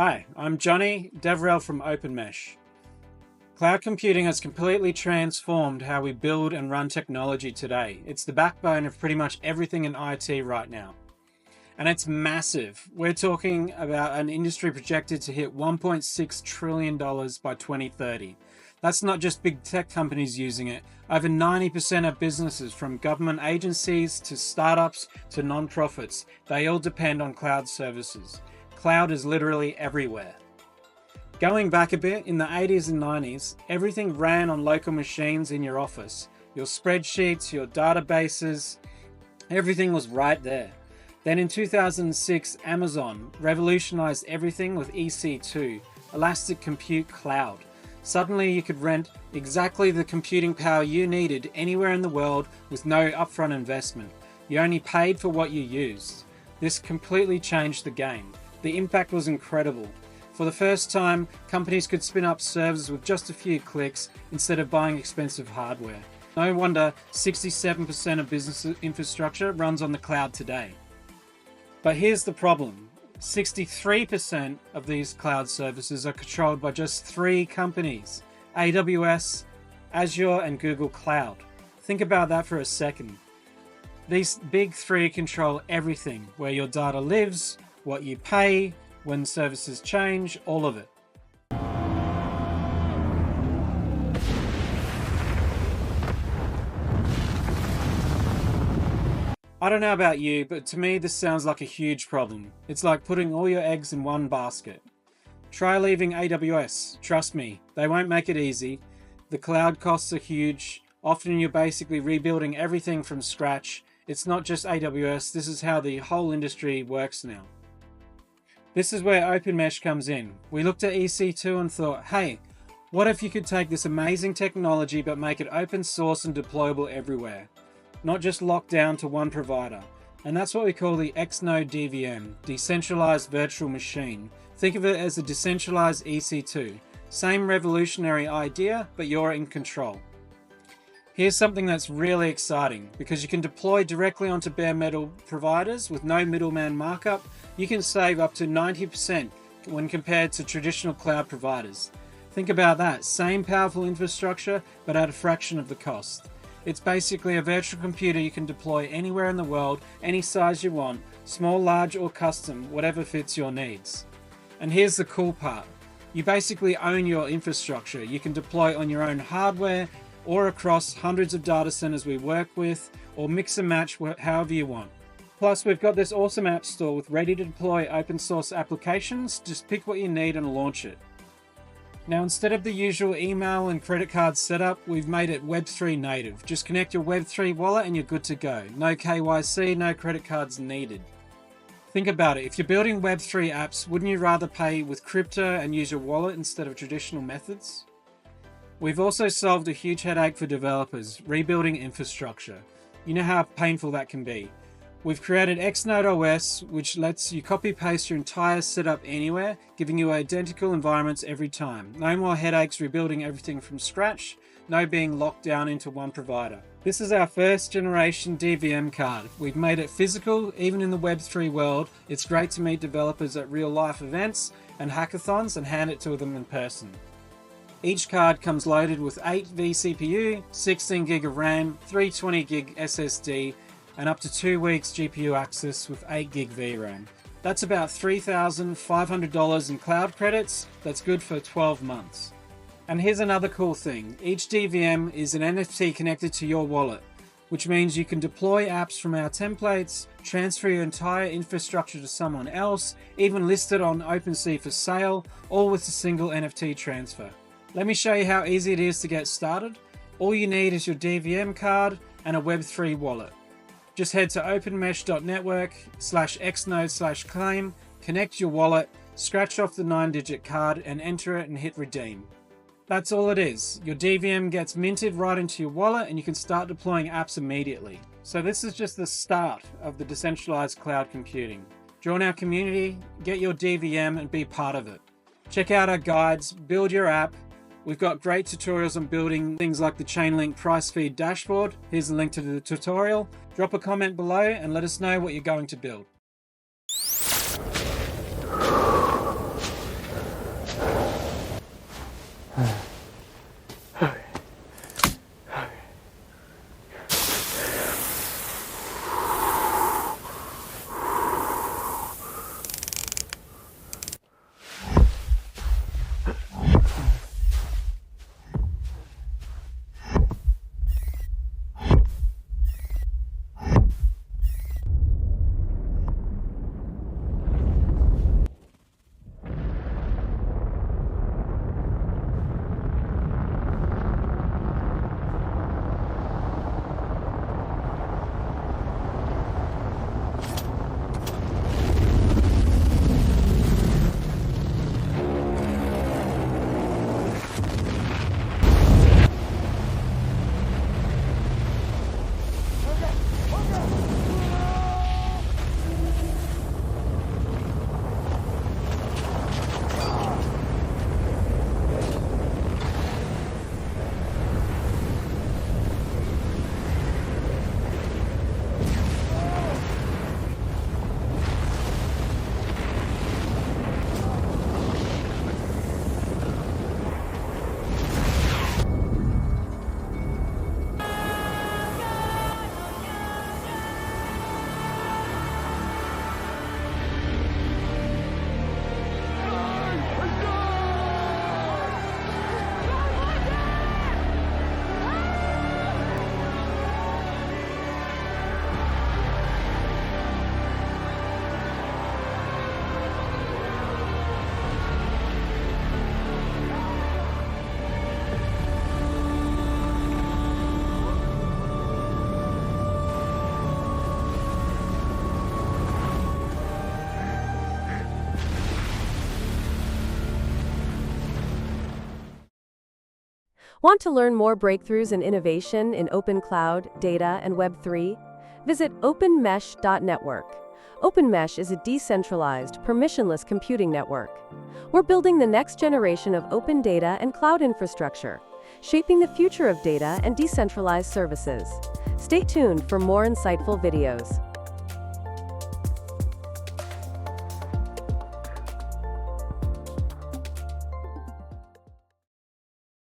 Hi, I'm Johnny Devrel from Openmesh. Cloud computing has completely transformed how we build and run technology today. It's the backbone of pretty much everything in IT right now. And it's massive. We're talking about an industry projected to hit $1.6 trillion by 2030. That's not just big tech companies using it. Over 90% of businesses, from government agencies to startups to non-profits, they all depend on cloud services. Cloud is literally everywhere. Going back a bit, in the 80s and 90s, everything ran on local machines in your office. Your spreadsheets, your databases, everything was right there. Then in 2006, Amazon revolutionized everything with EC2, Elastic Compute Cloud. Suddenly you could rent exactly the computing power you needed anywhere in the world with no upfront investment. You only paid for what you used. This completely changed the game. The impact was incredible. For the first time, companies could spin up servers with just a few clicks instead of buying expensive hardware. No wonder 67% of business infrastructure runs on the cloud today. But here's the problem. 63% of these cloud services are controlled by just 3 companies: AWS, Azure, and Google Cloud. Think about that for a second. These big 3 control everything: where your data lives, what you pay, when services change, all of it. I don't know about you, but to me this sounds like a huge problem. It's like putting all your eggs in one basket. Try leaving AWS. Trust me, they won't make it easy. The cloud costs are huge. Often you're basically rebuilding everything from scratch. It's not just AWS, this is how the whole industry works now. This is where Openmesh comes in. We looked at EC2 and thought, hey, what if you could take this amazing technology but make it open source and deployable everywhere? Not just locked down to one provider. And that's what we call the Xnode DVM, Decentralized Virtual Machine. Think of it as a decentralized EC2. Same revolutionary idea, but you're in control. Here's something that's really exciting. Because you can deploy directly onto bare metal providers with no middleman markup, you can save up to 90% when compared to traditional cloud providers. Think about that, same powerful infrastructure, but at a fraction of the cost. It's basically a virtual computer you can deploy anywhere in the world, any size you want, small, large, or custom, whatever fits your needs. And here's the cool part. You basically own your infrastructure. You can deploy on your own hardware or across hundreds of data centers we work with, or mix and match however you want. Plus, we've got this awesome app store with ready-to-deploy open source applications. Just pick what you need and launch it. Now, instead of the usual email and credit card setup, we've made it Web3 native. Just connect your Web3 wallet and you're good to go. No KYC, no credit cards needed. Think about it. If you're building Web3 apps, wouldn't you rather pay with crypto and use your wallet instead of traditional methods? We've also solved a huge headache for developers, rebuilding infrastructure. You know how painful that can be. We've created Xnode OS, which lets you copy-paste your entire setup anywhere, giving you identical environments every time. No more headaches rebuilding everything from scratch, no being locked down into one provider. This is our first generation DVM card. We've made it physical, even in the Web3 world. It's great to meet developers at real-life events and hackathons and hand it to them in person. Each card comes loaded with 8 vCPU, 16 gig of RAM, 320 gig SSD, and up to 2 weeks GPU access with 8 gig VRAM. That's about $3,500 in cloud credits. That's good for 12 months. And here's another cool thing. Each DVM is an NFT connected to your wallet, which means you can deploy apps from our templates, transfer your entire infrastructure to someone else, even list it on OpenSea for sale, all with a single NFT transfer. Let me show you how easy it is to get started. All you need is your DVM card and a Web3 wallet. Just head to openmesh.network/xnode/claim, connect your wallet, scratch off the 9-digit card and enter it and hit redeem. That's all it is. Your DVM gets minted right into your wallet and you can start deploying apps immediately. So this is just the start of the decentralized cloud computing. Join our community, get your DVM and be part of it. Check out our guides, build your app. We've got great tutorials on building things like the Chainlink price feed dashboard. Here's a link to the tutorial. Drop a comment below and let us know what you're going to build. Want to learn more breakthroughs and innovation in open cloud, data, and Web3? Visit openmesh.network. Openmesh is a decentralized, permissionless computing network. We're building the next generation of open data and cloud infrastructure, shaping the future of data and decentralized services. Stay tuned for more insightful videos.